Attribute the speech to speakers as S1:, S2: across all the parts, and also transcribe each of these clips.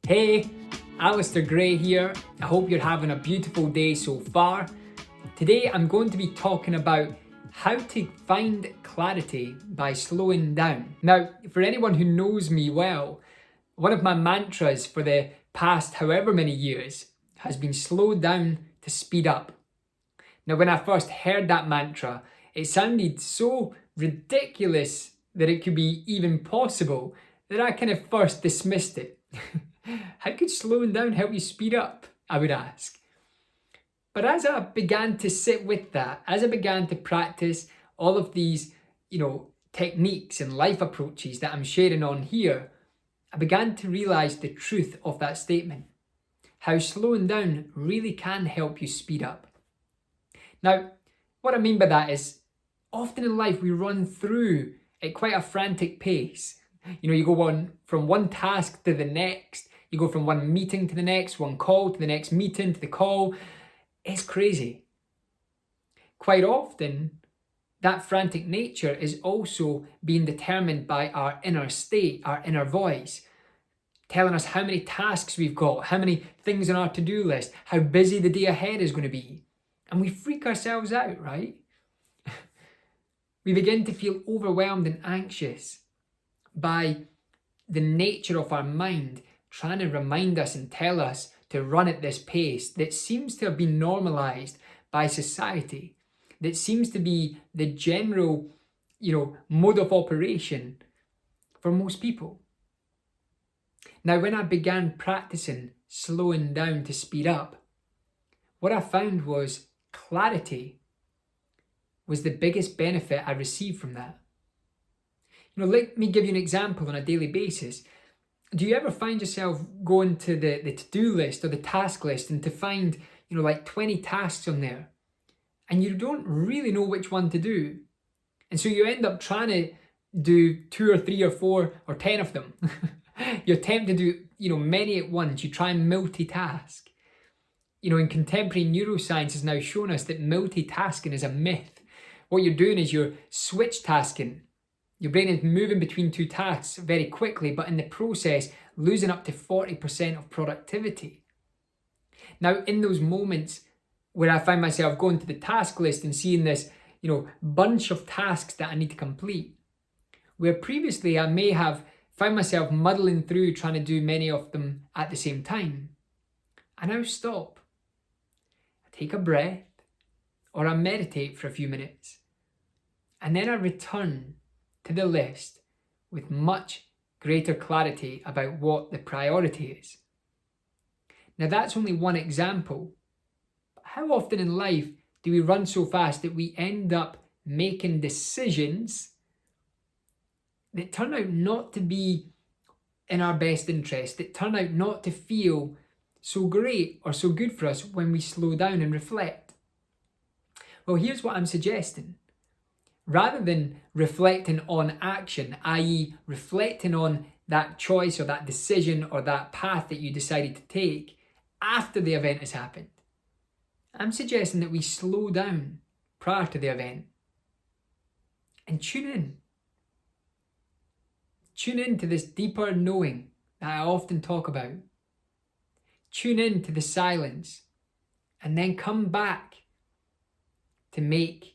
S1: Hey, Alister here. I hope you're having a beautiful day so far. Today I'm going to be talking about how to find clarity by slowing down. Now, for anyone who knows me well, one of my mantras for the past however many years has been slow down to speed up. Now, when I first heard that mantra, it sounded so ridiculous that it could be even possible that I kind of first dismissed it. How could slowing down help you speed up? I would ask. But as I began to sit with that, as I began to practice all of these, techniques and life approaches that I'm sharing on here, I began to realize the truth of that statement. How slowing down really can help you speed up. Now, what I mean by that is, often in life we run through at quite a frantic pace. You go from one task to the next. You go from one meeting to the next, one call to the next meeting to the call. It's crazy. Quite often, that frantic nature is also being determined by our inner state, our inner voice, telling us how many tasks we've got, how many things on our to-do list, how busy the day ahead is going to be. And we freak ourselves out, right? We begin to feel overwhelmed and anxious by the nature of our mind trying to remind us and tell us to run at this pace that seems to have been normalized by society, that seems to be the general, mode of operation for most people. Now, when I began practicing slowing down to speed up, what I found was clarity was the biggest benefit I received from that. Let me give you an example on a daily basis. Do you ever find yourself going to the to-do list or the task list and to find, 20 tasks on there and you don't really know which one to do? And so you end up trying to do 2 or 3 or 4 or 10 of them. You attempt to do, many at once. You try and multitask. In contemporary neuroscience has now shown us that multitasking is a myth. What you're doing is you're switch tasking. Your brain is moving between 2 tasks very quickly, but in the process, losing up to 40% of productivity. Now, in those moments where I find myself going to the task list and seeing this, bunch of tasks that I need to complete, where previously I may have found myself muddling through trying to do many of them at the same time, I now stop. I take a breath, or I meditate for a few minutes, and then I return to the list with much greater clarity about what the priority is. Now, that's only one example. But how often in life do we run so fast that we end up making decisions that turn out not to be in our best interest, that turn out not to feel so great or so good for us when we slow down and reflect? Well, here's what I'm suggesting. Rather than reflecting on action, i.e. reflecting on that choice or that decision or that path that you decided to take after the event has happened, I'm suggesting that we slow down prior to the event and tune in. Tune in to this deeper knowing that I often talk about. Tune in to the silence and then come back to make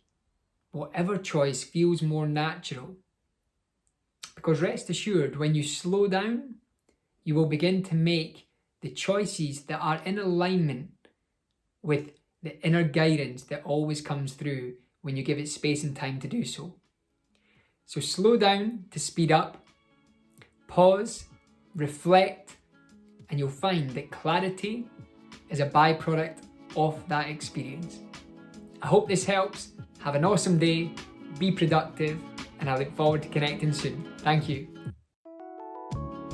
S1: whatever choice feels more natural. Because rest assured, when you slow down, you will begin to make the choices that are in alignment with the inner guidance that always comes through when you give it space and time to do so. So slow down to speed up, pause, reflect, and you'll find that clarity is a byproduct of that experience. I hope this helps. Have an awesome day, be productive, and I look forward to connecting soon. Thank you.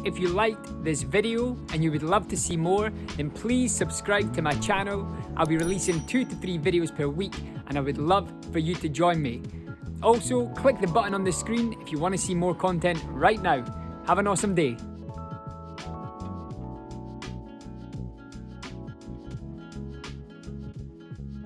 S1: If you liked this video and you would love to see more, then please subscribe to my channel. I'll be releasing 2 to 3 videos per week, and I would love for you to join me. Also, click the button on the screen if you want to see more content right now. Have an awesome day.